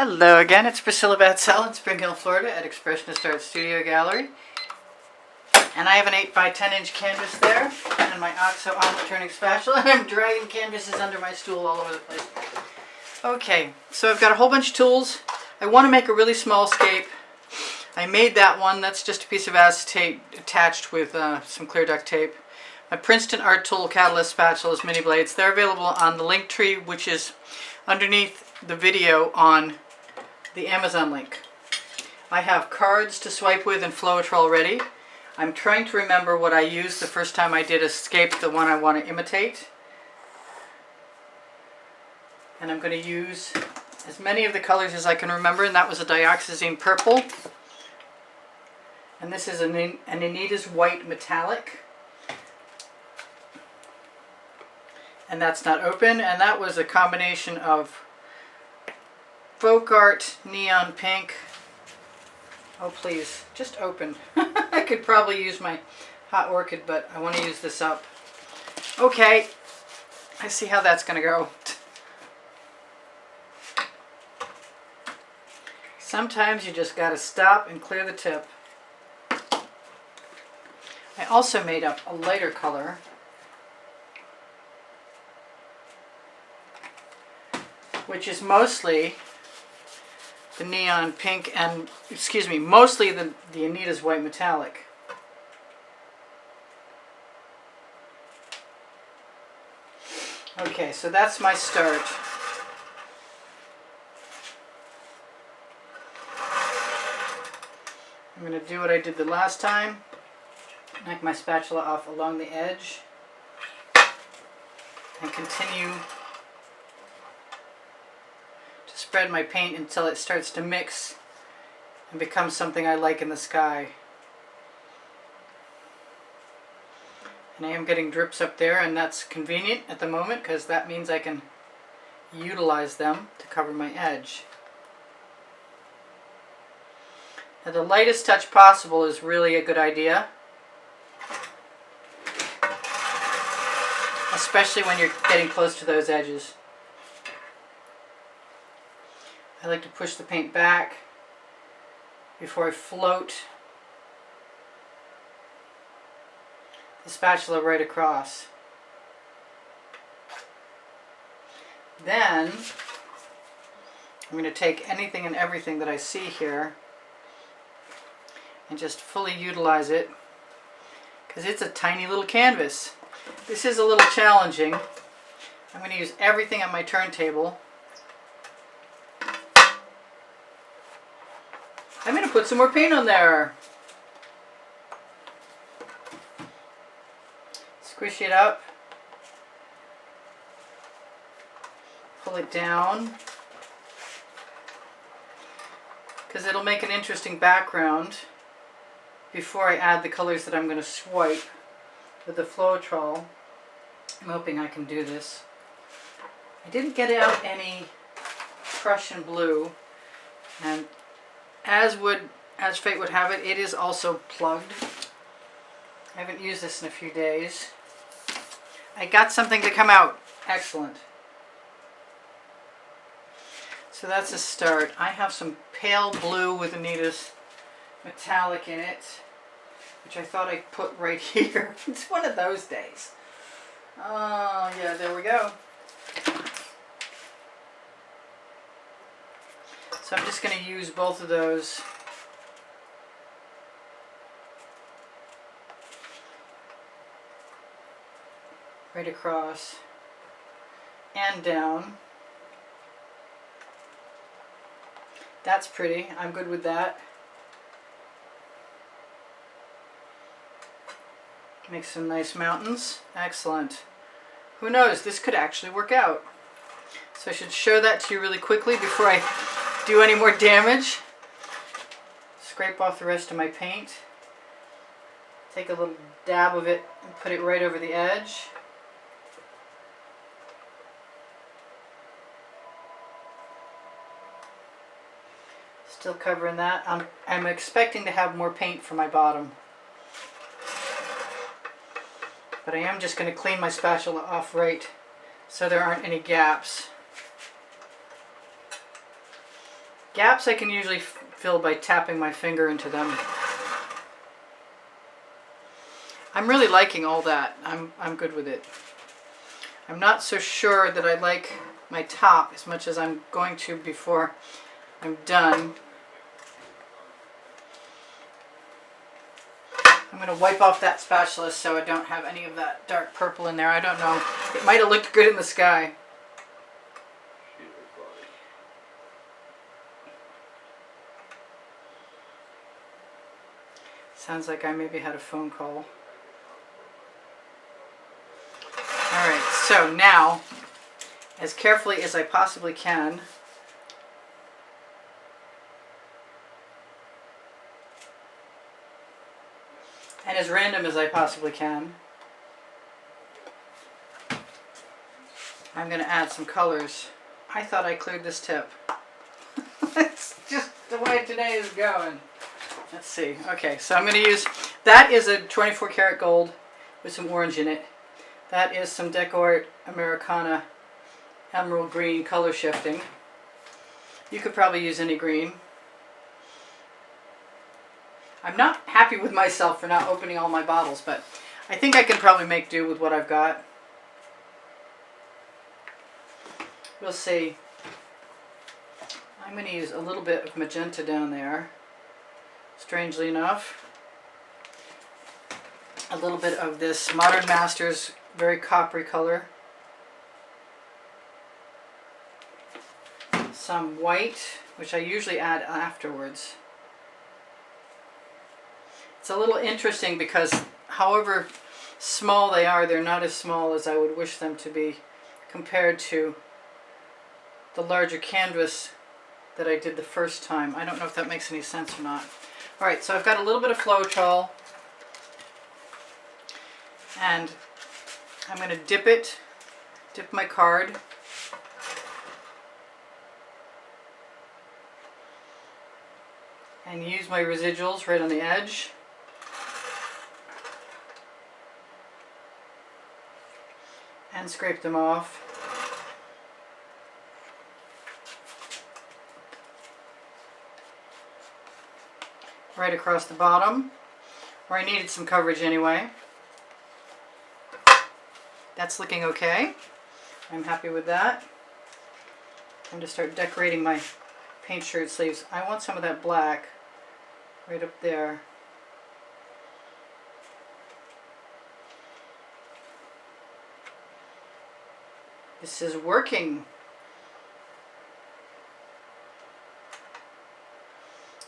Hello again, it's Priscilla Batzell in Spring Hill, Florida at Expressionist Art Studio Gallery. And I have an 8x10" canvas there and my OXO omelet turning spatula, and I'm dragging canvases under my stool all over the place. Okay, so I've got a whole bunch of tools. I want to make a really small scape. I made that one. That's just a piece of acetate attached with some clear duct tape. My Princeton Art Tool Catalyst spatulas, mini blades. They're available on the link tree, which is underneath the video on the Amazon link. I have cards to swipe with and Floetrol ready. I'm trying to remember what I used the first time I did Escape, the one I want to imitate. And I'm going to use as many of the colors as I can remember, and that was a dioxazine purple. And this is an Anita's white metallic. And that's not open, and that was a combination of Folk Art Neon Pink. Oh please, just open. I could probably use my Hot Orchid, but I want to use this up. Okay, I see how that's going to go. Sometimes you just got to stop and clear the tip. I also made up a lighter color, which is mostly the neon pink and, mostly the Anita's white metallic. Okay, so that's my start. I'm going to do what I did the last time. Knock my spatula off along the edge and continue to spread my paint until it starts to mix and become something I like in the sky. And I am getting drips up there, and that's convenient at the moment because that means I can utilize them to cover my edge. Now, the lightest touch possible is really a good idea, especially when you're getting close to those edges. I like to push the paint back before I float the spatula right across. Then I'm going to take anything and everything that I see here and just fully utilize it, because it's a tiny little canvas. This is a little challenging. I'm going to use everything on my turntable. I'm going to put some more paint on there. Squish it up. Pull it down, because it'll make an interesting background before I add the colors that I'm going to swipe with the Floetrol. I'm hoping I can do this. I didn't get out any Prussian blue, and as fate would have it, it is also plugged. I haven't used this in a few days. I got something to come out. Excellent. So that's a start. I have some pale blue with Anita's metallic in it, which I thought I'd put right here. It's one of those days. Oh yeah, there we go. So I'm just going to use both of those. Right across and down. That's pretty. I'm good with that. Make some nice mountains. Excellent. Who knows? This could actually work out. So I should show that to you really quickly before I do any more damage. Scrape off the rest of my paint. Take a little dab of it and put it right over the edge. Still covering that. I'm expecting to have more paint for my bottom. But I am just going to clean my spatula off right so there aren't any gaps. Gaps I can usually fill by tapping my finger into them. I'm really liking all that. I'm good with it. I'm not so sure that I like my top as much as I'm going to before I'm done. I'm going to wipe off that spatula so I don't have any of that dark purple in there. I don't know. It might have looked good in the sky. Sounds like I maybe had a phone call. Alright, so now, as carefully as I possibly can, and as random as I possibly can, I'm going to add some colors. I thought I cleared this tip. It's just the way today is going. Let's see. Okay, so I'm going to use, that is a 24 karat gold with some orange in it. That is some Decor Americana emerald green color shifting. You could probably use any green. I'm not happy with myself for not opening all my bottles, but I think I can probably make do with what I've got. We'll see. I'm going to use a little bit of magenta down there, strangely enough. A little bit of this Modern Masters very coppery color. Some white, which I usually add afterwards. It's a little interesting because however small they are, they're not as small as I would wish them to be compared to the larger canvas that I did the first time. I don't know if that makes any sense or not. Alright, so I've got a little bit of Floetrol, and I'm going to dip my card, and use my residuals right on the edge. And scrape them off. Right across the bottom, where I needed some coverage anyway. That's looking okay. I'm happy with that. I'm going to start decorating my paint shirt sleeves. I want some of that black right up there. This is working.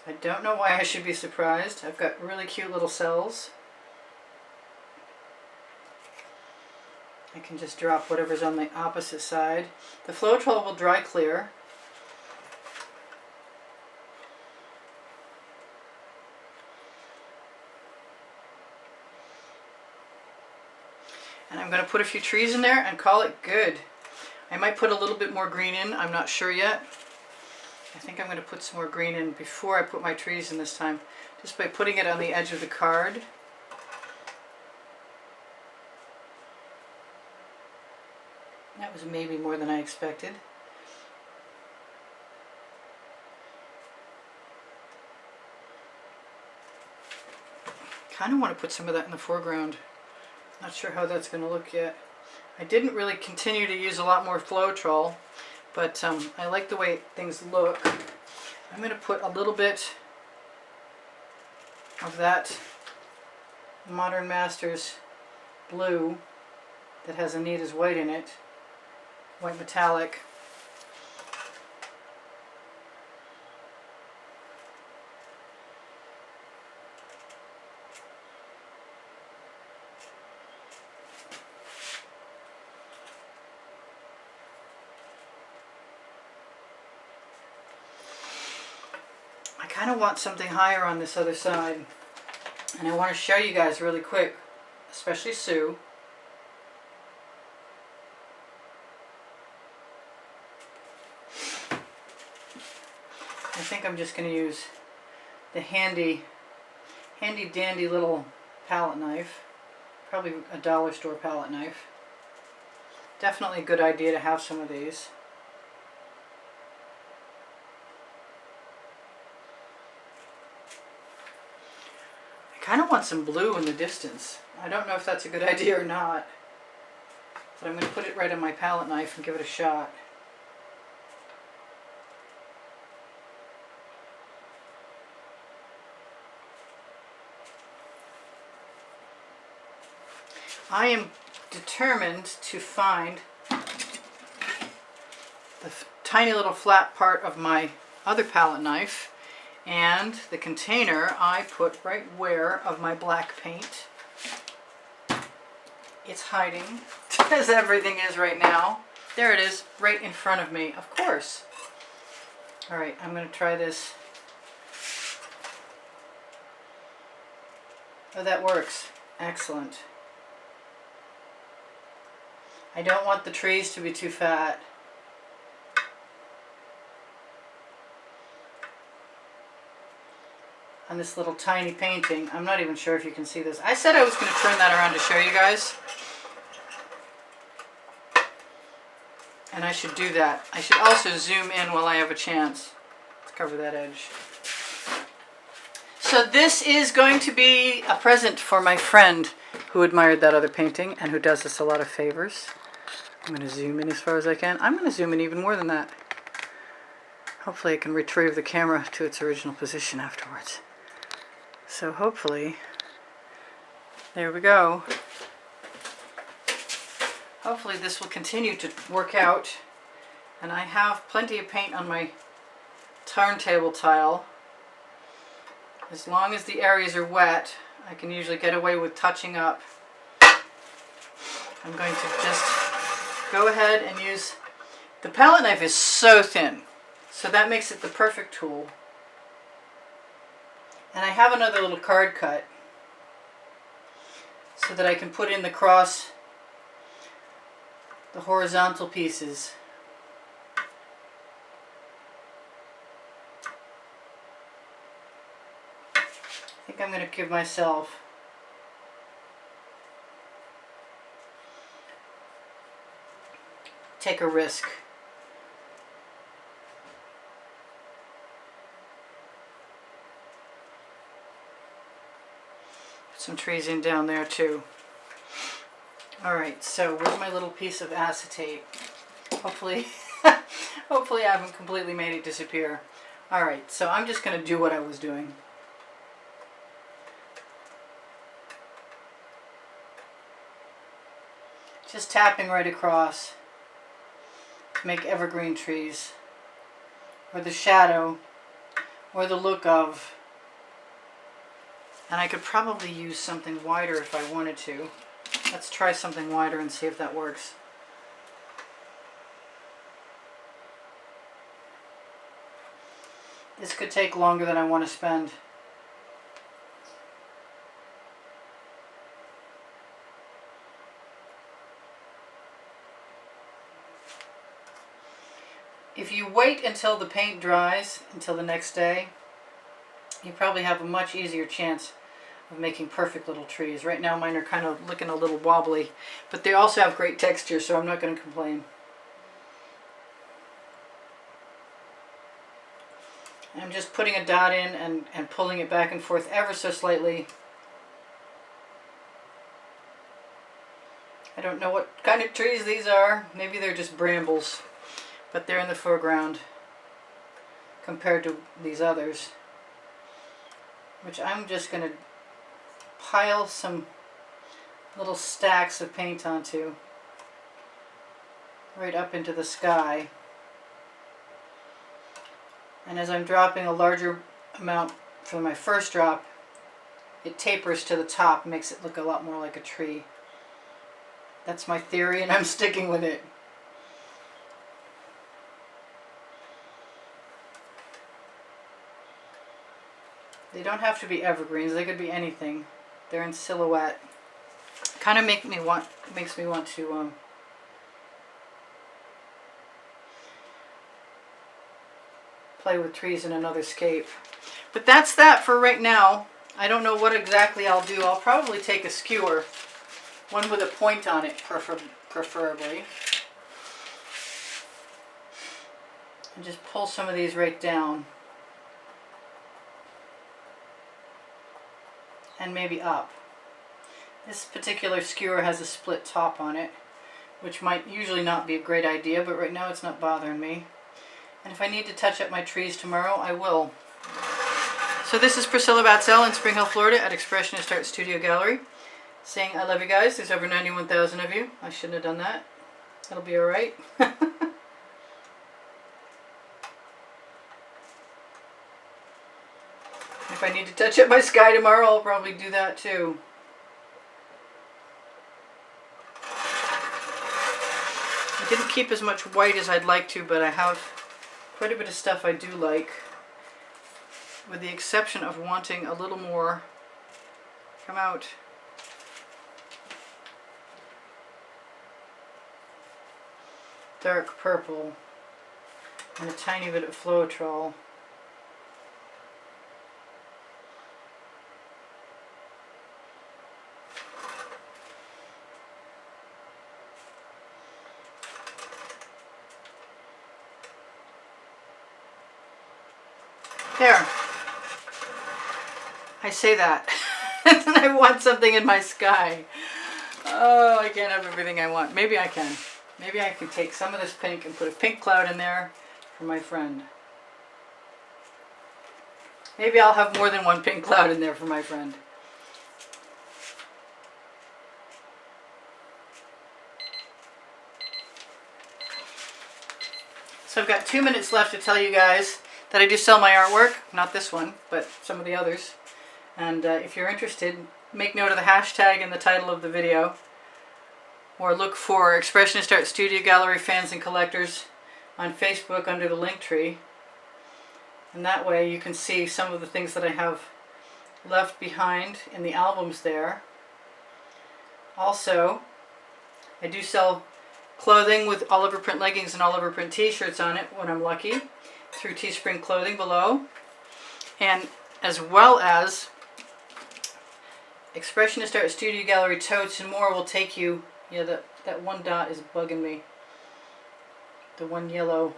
I don't know why I should be surprised. I've got really cute little cells. I can just drop whatever's on the opposite side. The Floetrol will dry clear. And I'm going to put a few trees in there and call it good. I might put a little bit more green in. I'm not sure yet. I think I'm going to put some more green in before I put my trees in this time, just by putting it on the edge of the card. That was maybe more than I expected. Kind of want to put some of that in the foreground. Not sure how that's going to look yet. I didn't really continue to use a lot more Floetrol, but I like the way things look. I'm going to put a little bit of that Modern Masters blue that has Anita's white in it, white metallic. I kind of want something higher on this other side, and I want to show you guys really quick, especially Sue. I think I'm just going to use the handy dandy little palette knife, probably a dollar store palette knife. Definitely a good idea to have some of these. I kind of want some blue in the distance. I don't know if that's a good idea or not, but I'm going to put it right on my palette knife and give it a shot. I am determined to find the tiny little flat part of my other palette knife and the container I put right where of my black paint. It's hiding, as everything is right now. There it is, right in front of me, of course. Alright, I'm going to try this. Oh, that works. Excellent. I don't want the trees to be too fat. On this little tiny painting. I'm not even sure if you can see this. I said I was going to turn that around to show you guys. And I should do that. I should also zoom in while I have a chance. Let's cover that edge. So this is going to be a present for my friend who admired that other painting and who does us a lot of favors. I'm going to zoom in as far as I can. I'm going to zoom in even more than that. Hopefully I can retrieve the camera to its original position afterwards. So hopefully, there we go. Hopefully this will continue to work out. And I have plenty of paint on my turntable tile. As long as the areas are wet, I can usually get away with touching up. I'm going to just go ahead and use, the palette knife is so thin, so that makes it the perfect tool. And I have another little card cut so that I can put in the horizontal pieces. I think I'm going to give myself take a risk. Put some trees in down there too. Alright, so where's my little piece of acetate? Hopefully, hopefully I haven't completely made it disappear. Alright, so I'm just going to do what I was doing. Just tapping right across. Make evergreen trees, or the shadow, or the look of. And I could probably use something wider if I wanted to. Let's try something wider and see if that works. This could take longer than I want to spend. If you wait until the paint dries, until the next day, you probably have a much easier chance of making perfect little trees. Right now mine are kind of looking a little wobbly, but they also have great texture, so I'm not going to complain. I'm just putting a dot in and pulling it back and forth ever so slightly. I don't know what kind of trees these are. Maybe they're just brambles. But they're in the foreground compared to these others, which I'm just going to pile some little stacks of paint onto right up into the sky. And as I'm dropping a larger amount for my first drop, it tapers to the top, makes it look a lot more like a tree. That's my theory and I'm sticking with it. They don't have to be evergreens, they could be anything. They're in silhouette. Kind of makes me want to play with trees in another scape. But that's that for right now. I don't know what exactly I'll do. I'll probably take a skewer, one with a point on it preferably, and just pull some of these right down. and maybe up. This particular skewer has a split top on it, which might usually not be a great idea, but right now it's not bothering me. And if I need to touch up my trees tomorrow, I will. So this is Priscilla Batzell in Spring Hill, Florida at Expressionist Art Studio Gallery, saying I love you guys. There's over 91,000 of you. I shouldn't have done that. It'll be alright. If I need to touch up my sky tomorrow, I'll probably do that too. I didn't keep as much white as I'd like to, but I have quite a bit of stuff I do like, with the exception of wanting a little more come out. Dark purple and a tiny bit of Floetrol. There. I say that. And I want something in my sky. Oh, I can't have everything I want. Maybe I can. Maybe I can take some of this pink and put a pink cloud in there for my friend. Maybe I'll have more than one pink cloud in there for my friend. So I've got 2 minutes left to tell you guys that I do sell my artwork. Not this one, but some of the others. And if you're interested, make note of the hashtag in the title of the video, or look for Expressionist Art Studio Gallery Fans and Collectors on Facebook under the link tree. And that way you can see some of the things that I have left behind in the albums there. Also, I do sell clothing with Oliver print leggings and Oliver print t-shirts on it when I'm lucky, through Teespring Clothing below. And as well as Expressionist Art Studio Gallery totes and more will take you. Yeah, that one dot is bugging me. The one yellow.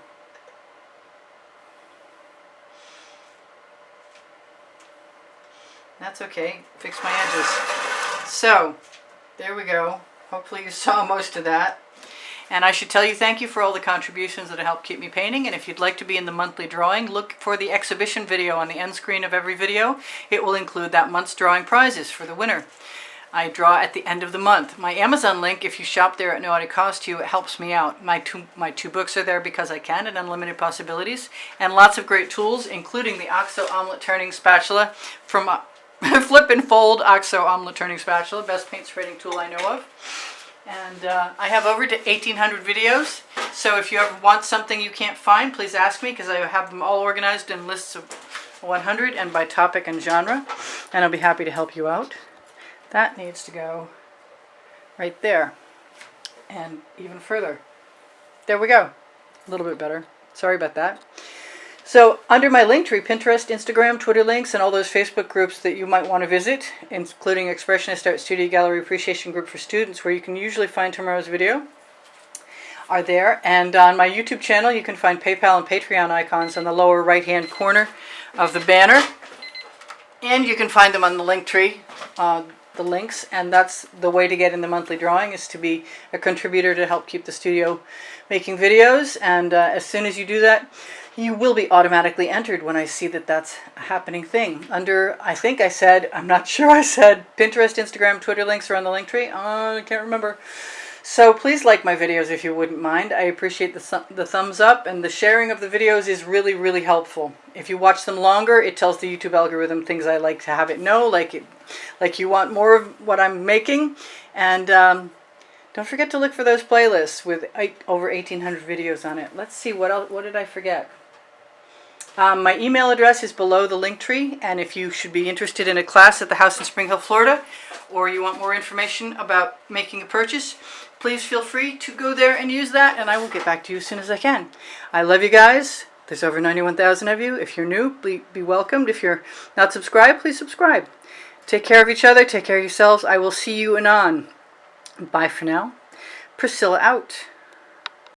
That's okay. Fix my edges. So, there we go. Hopefully you saw most of that. And I should tell you thank you for all the contributions that have helped keep me painting. And if you'd like to be in the monthly drawing, look for the exhibition video on the end screen of every video. It will include that month's drawing prizes for the winner. I draw at the end of the month. My Amazon link, if you shop there at no added cost to you, it helps me out. My two books are there because I can, at Unlimited Possibilities. And lots of great tools, including the OXO omelet turning spatula from Flip and Fold OXO omelet turning spatula, best paint spreading tool I know of. And I have over to 1,800 videos, so if you ever want something you can't find, please ask me, because I have them all organized in lists of 100 and by topic and genre, and I'll be happy to help you out. That needs to go right there, and even further. There we go. A little bit better. Sorry about that. So under my link tree, Pinterest, Instagram, Twitter links, and all those Facebook groups that you might want to visit, including Expressionist Art Studio Gallery Appreciation Group for Students, where you can usually find tomorrow's video, are there. And on my YouTube channel, you can find PayPal and Patreon icons on the lower right-hand corner of the banner. And you can find them on the link tree, the links, and that's the way to get in the monthly drawing, is to be a contributor to help keep the studio making videos. And as soon as you do that, you will be automatically entered when I see that that's a happening thing. Under, I think I said, I'm not sure I said, Pinterest, Instagram, Twitter links are on the link tree. I can't remember. So please like my videos if you wouldn't mind. I appreciate the thumbs up, and the sharing of the videos is really, really helpful. If you watch them longer, it tells the YouTube algorithm things I like to have it know, like you want more of what I'm making. And don't forget to look for those playlists with over 1,800 videos on it. Let's see, what else, what did I forget? My email address is below the link tree, and if you should be interested in a class at the house in Spring Hill, Florida, or you want more information about making a purchase, please feel free to go there and use that, and I will get back to you as soon as I can. I love you guys. There's over 91,000 of you. If you're new, be welcomed. If you're not subscribed, please subscribe. Take care of each other. Take care of yourselves. I will see you anon. Bye for now. Priscilla out.